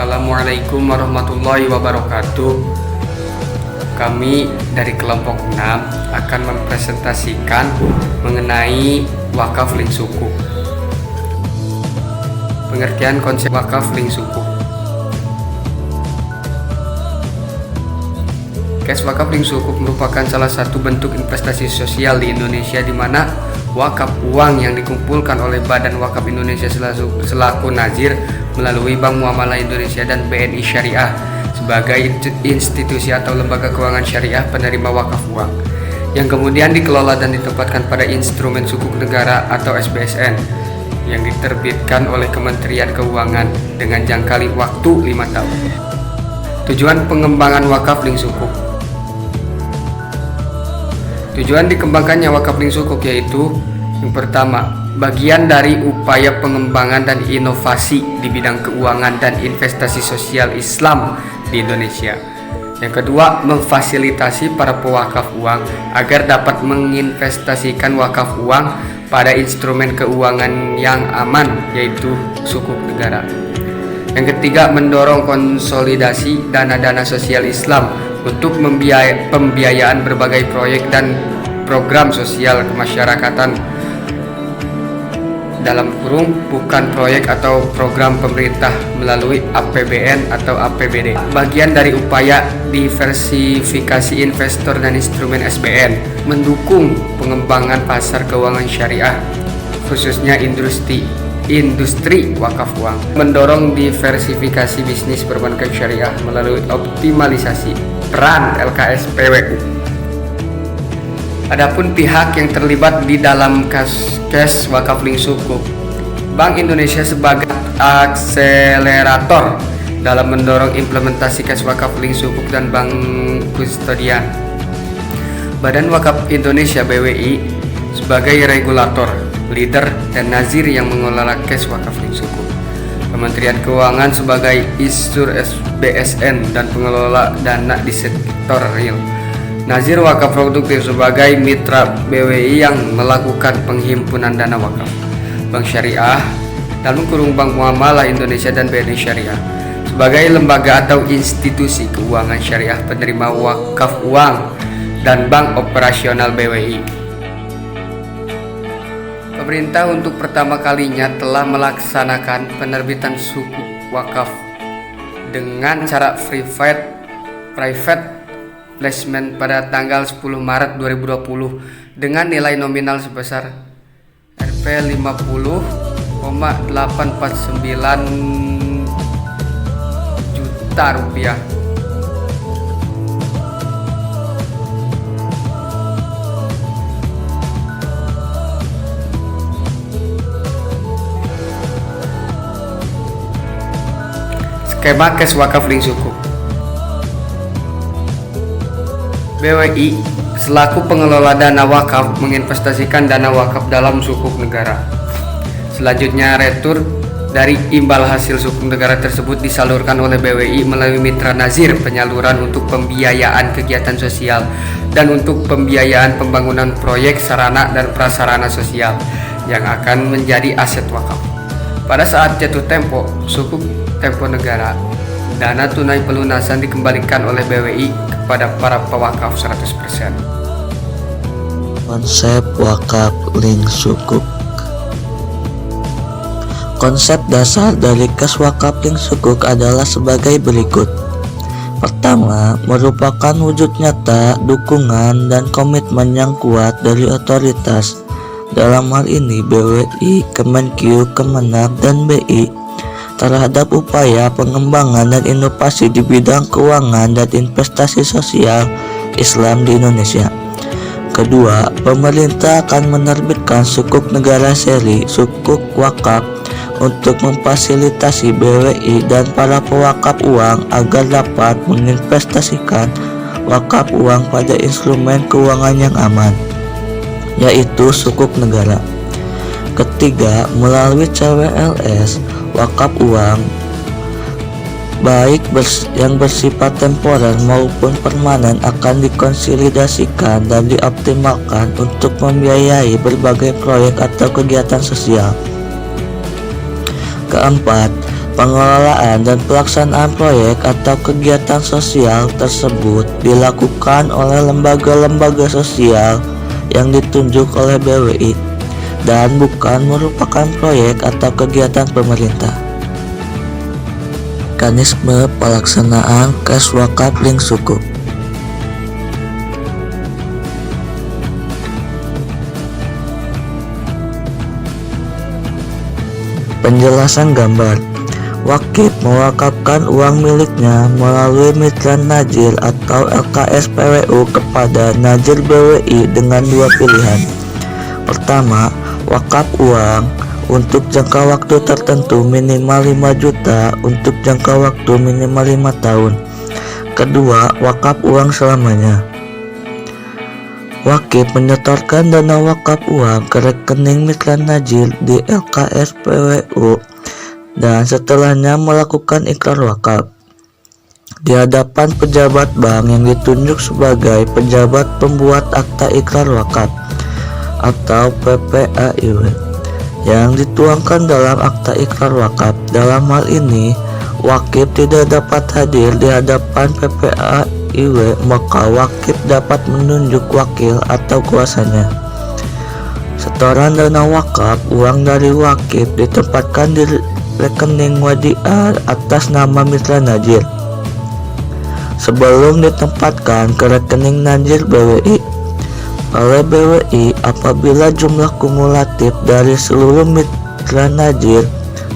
Assalamualaikum warahmatullahi wabarakatuh. Kami dari kelompok 6 akan mempresentasikan mengenai wakaf link sukuk. Pengertian konsep wakaf link sukuk. Kes wakaf link sukuk merupakan salah satu bentuk investasi sosial di Indonesia, di mana wakaf uang yang dikumpulkan oleh Badan Wakaf Indonesia selaku nazir melalui Bank Muamalah Indonesia dan BNI Syariah sebagai institusi atau lembaga keuangan syariah penerima wakaf uang, yang kemudian dikelola dan ditempatkan pada instrumen sukuk negara atau SBSN yang diterbitkan oleh Kementerian Keuangan dengan jangka waktu 5 tahun. Tujuan pengembangan wakaf link sukuk. Tujuan dikembangkannya wakaf link sukuk yaitu yang pertama, bagian dari upaya pengembangan dan inovasi di bidang keuangan dan investasi sosial Islam di Indonesia. Yang kedua, memfasilitasi para pewakaf uang agar dapat menginvestasikan wakaf uang pada instrumen keuangan yang aman, yaitu sukuk negara. Yang ketiga, mendorong konsolidasi dana-dana sosial Islam untuk pembiayaan berbagai proyek dan program sosial kemasyarakatan dalam kurung bukan proyek atau program pemerintah melalui APBN atau APBD. Bagian dari upaya diversifikasi investor dan instrumen SBN, mendukung pengembangan pasar keuangan syariah khususnya industri wakaf uang, mendorong diversifikasi bisnis perbankan syariah melalui optimalisasi peran LKS PWU. Adapun pihak yang terlibat di dalam kes wakaf link sukuk, Bank Indonesia sebagai akselerator dalam mendorong implementasi kes wakaf link sukuk dan bank kustodian. Badan Wakaf Indonesia BWI sebagai regulator, leader dan nazir yang mengelola kes wakaf link sukuk. Kementerian Keuangan sebagai istur SBSN dan pengelola dana di sektor real. Nazir wakaf produktif sebagai mitra BWI yang melakukan penghimpunan dana wakaf. Bank Syariah dalam kurung Bank Muamalah Indonesia dan BNI Syariah sebagai lembaga atau institusi keuangan syariah penerima wakaf uang dan bank operasional BWI. Pemerintah untuk pertama kalinya telah melaksanakan penerbitan sukuk wakaf dengan cara private placement pada tanggal 10 Maret 2020 dengan nilai nominal sebesar Rp 50,849 juta rupiah. Skema kes wakaf link sukuk. BWI selaku pengelola dana wakaf menginvestasikan dana wakaf dalam sukuk negara. Selanjutnya, retur dari imbal hasil sukuk negara tersebut disalurkan oleh BWI melalui mitra nazir penyaluran untuk pembiayaan kegiatan sosial dan untuk pembiayaan pembangunan proyek sarana dan prasarana sosial yang akan menjadi aset wakaf. Pada saat jatuh tempo sukuk tempo negara, dana tunai pelunasan dikembalikan oleh BWI kepada para pewakaf 100%. Konsep wakaf link sukuk. Konsep dasar dari kes wakaf link sukuk adalah sebagai berikut. Pertama, merupakan wujud nyata dukungan dan komitmen yang kuat dari otoritas, dalam hal ini BWI, Kemenq, Kemenak, dan BI, terhadap upaya pengembangan dan inovasi di bidang keuangan dan investasi sosial Islam di Indonesia. Kedua, pemerintah akan menerbitkan sukuk negara seri sukuk wakaf untuk memfasilitasi BWI dan para pewakaf uang agar dapat menginvestasikan wakaf uang pada instrumen keuangan yang aman, yaitu sukuk negara. Ketiga, melalui CWLS, wakaf uang baik yang bersifat temporer maupun permanen akan dikonsolidasikan dan dioptimalkan untuk membiayai berbagai proyek atau kegiatan sosial. Keempat, Pengelolaan dan pelaksanaan proyek atau kegiatan sosial tersebut dilakukan oleh lembaga-lembaga sosial yang ditunjuk oleh BWI dan bukan merupakan proyek atau kegiatan pemerintah. Mekanisme pelaksanaan Kes Wakaf Link Sukuk. Penjelasan gambar. Wakif mewakafkan uang miliknya melalui mitra najir atau LKSPWU kepada najir BWI dengan dua pilihan. Pertama, wakaf uang untuk jangka waktu tertentu minimal 5 juta untuk jangka waktu minimal 5 tahun. Kedua, wakaf uang selamanya. Wakif menyetorkan dana wakaf uang ke rekening mitra najir di LKSPWU dan setelahnya melakukan ikrar wakaf di hadapan pejabat bank yang ditunjuk sebagai pejabat pembuat akta ikrar wakaf atau PPAIW yang dituangkan dalam akta ikrar wakaf. Dalam hal ini, wakif tidak dapat hadir di hadapan PPAIW, maka wakif dapat menunjuk wakil atau kuasanya. Setoran dana wakaf uang dari wakif ditempatkan di rekening wadiah atas nama mitra najir sebelum ditempatkan ke rekening najir BWI oleh BWI. Apabila jumlah kumulatif dari seluruh mitra najir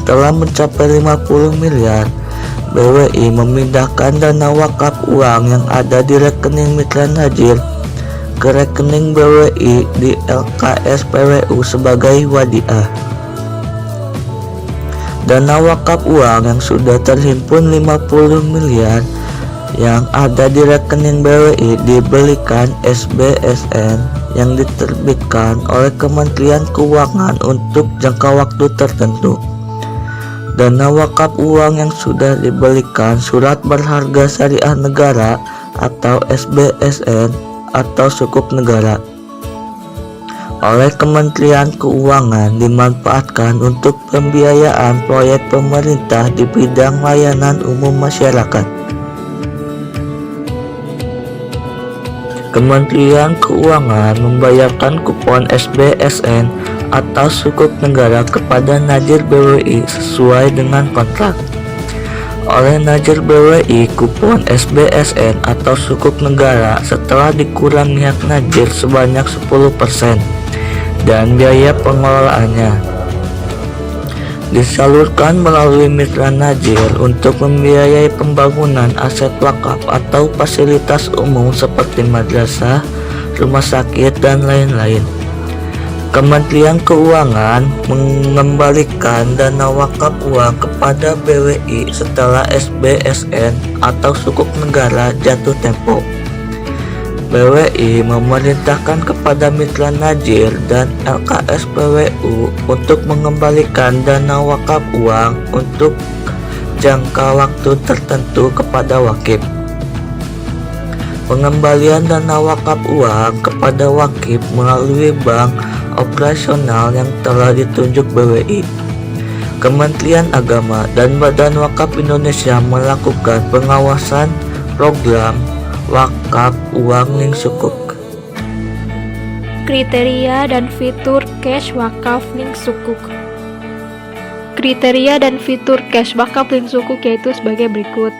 telah mencapai 50 miliar, BWI memindahkan dana wakaf uang yang ada di rekening mitra najir ke rekening BWI di LKSPWU sebagai wadiah. Dana wakaf uang yang sudah terhimpun 50 miliar yang ada di rekening BWI dibelikan SBSN yang diterbitkan oleh Kementerian Keuangan untuk jangka waktu tertentu. Dana wakaf uang yang sudah dibelikan surat berharga syariah negara atau SBSN atau sukuk negara oleh Kementerian Keuangan dimanfaatkan untuk pembiayaan proyek pemerintah di bidang layanan umum masyarakat. Kementerian Keuangan membayarkan kupon SBSN atau sukuk negara kepada najir BWI sesuai dengan kontrak. Oleh najir BWI, kupon SBSN atau sukuk negara setelah dikurangi hak najir sebanyak 10% dan biaya pengelolaannya disalurkan melalui mitra najir untuk membiayai pembangunan aset wakaf atau fasilitas umum seperti madrasah, rumah sakit, dan lain-lain. Kementerian Keuangan mengembalikan dana wakaf uang kepada BWI setelah SBSN atau sukuk negara jatuh tempo. BWI memerintahkan kepada mitra najir dan LKSPWU untuk mengembalikan dana wakaf uang untuk jangka waktu tertentu kepada wakif. Pengembalian dana wakaf uang kepada wakif melalui bank operasional yang telah ditunjuk BWI. Kementerian Agama dan Badan Wakaf Indonesia melakukan pengawasan program wakaf uang link sukuk. Kriteria dan fitur cash wakaf link sukuk. Kriteria dan fitur cash wakaf link sukuk yaitu sebagai berikut.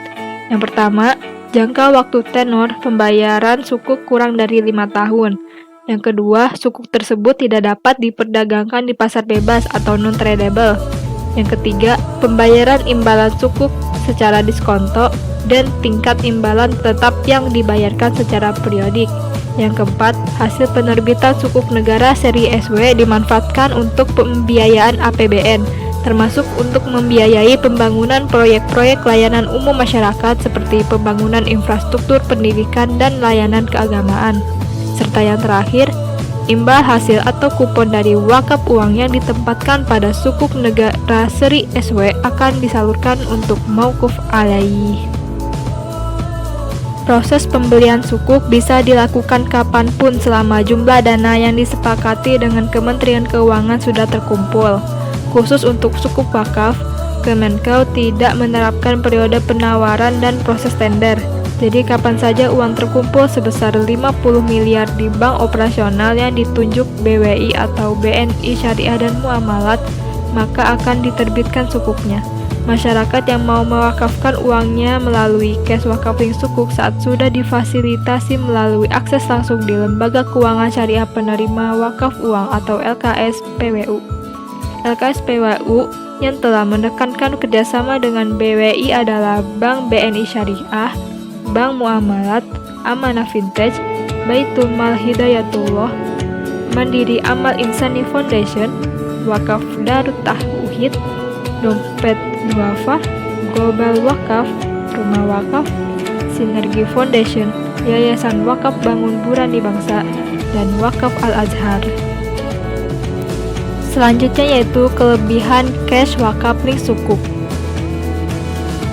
Yang pertama, jangka waktu tenor pembayaran sukuk kurang dari 5 tahun. Yang kedua, sukuk tersebut tidak dapat diperdagangkan di pasar bebas atau non-tradable. Yang ketiga, pembayaran imbalan sukuk secara diskonto dan tingkat imbalan tetap yang dibayarkan secara periodik. Yang keempat, hasil penerbitan sukuk negara seri SW dimanfaatkan untuk pembiayaan APBN, termasuk untuk membiayai pembangunan proyek-proyek layanan umum masyarakat seperti pembangunan infrastruktur pendidikan dan layanan keagamaan. Serta yang terakhir, imbal hasil atau kupon dari wakaf uang yang ditempatkan pada sukuk negara seri SW akan disalurkan untuk mauquf alaih. Proses pembelian sukuk bisa dilakukan kapanpun selama jumlah dana yang disepakati dengan Kementerian Keuangan sudah terkumpul. Khusus untuk sukuk wakaf, Kemenkeu tidak menerapkan periode penawaran dan proses tender. Jadi kapan saja uang terkumpul sebesar 50 miliar di bank operasional yang ditunjuk BWI atau BNI Syariah dan Muamalat, maka akan diterbitkan sukuknya. Masyarakat yang mau mewakafkan uangnya melalui cash wakafling sukuk saat sudah difasilitasi melalui akses langsung di Lembaga Keuangan Syariah Penerima Wakaf Uang atau LKS PWU. LKS PWU yang telah menekankan kerjasama dengan BWI adalah Bank BNI Syariah, Bank Muamalat, Amanah Vintage, Baitul Mal Hidayatullah, Mandiri Amal Insani Foundation, Wakaf Darut Tauhid, Dompet Duafa, Global Wakaf, Rumah Wakaf, Sinergi Foundation, Yayasan Wakaf Bangun Burani Bangsa, dan Wakaf Al-Azhar. Selanjutnya yaitu kelebihan cash wakafling sukuk.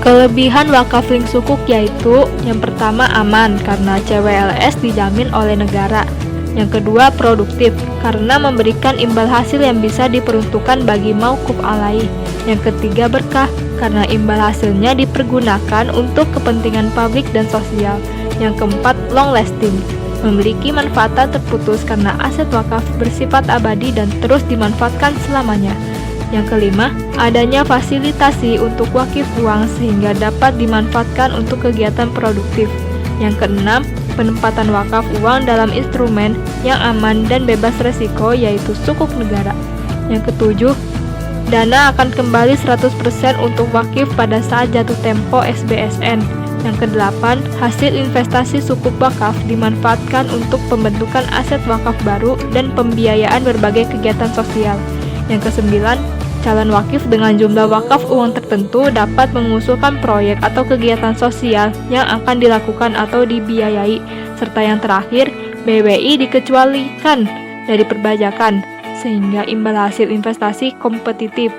Kelebihan wakafling sukuk yaitu yang pertama aman karena CWLS dijamin oleh negara. Yang kedua produktif karena memberikan imbal hasil yang bisa diperuntukkan bagi mauquf alaih. Yang ketiga berkah karena imbal hasilnya dipergunakan untuk kepentingan publik dan sosial. Yang keempat long lasting, memiliki manfaat tak terputus karena aset wakaf bersifat abadi dan terus dimanfaatkan selamanya. Yang kelima, adanya fasilitasi untuk wakif uang sehingga dapat dimanfaatkan untuk kegiatan produktif. Yang keenam, penempatan wakaf uang dalam instrumen yang aman dan bebas resiko yaitu sukuk negara. Yang ketujuh, dana akan kembali 100% untuk wakif pada saat jatuh tempo SBSN. Yang kedelapan, hasil investasi sukuk wakaf dimanfaatkan untuk pembentukan aset wakaf baru dan pembiayaan berbagai kegiatan sosial. Yang kesembilan, calon wakif dengan jumlah wakaf uang tertentu dapat mengusulkan proyek atau kegiatan sosial yang akan dilakukan atau dibiayai. Serta yang terakhir, BWI dikecualikan dari perpajakan, sehingga imbal hasil investasi kompetitif.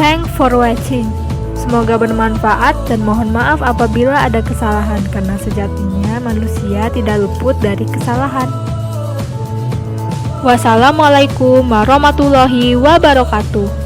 Thanks for watching. Semoga bermanfaat dan mohon maaf apabila ada kesalahan karena sejatinya manusia tidak luput dari kesalahan. Wassalamualaikum warahmatullahi wabarakatuh.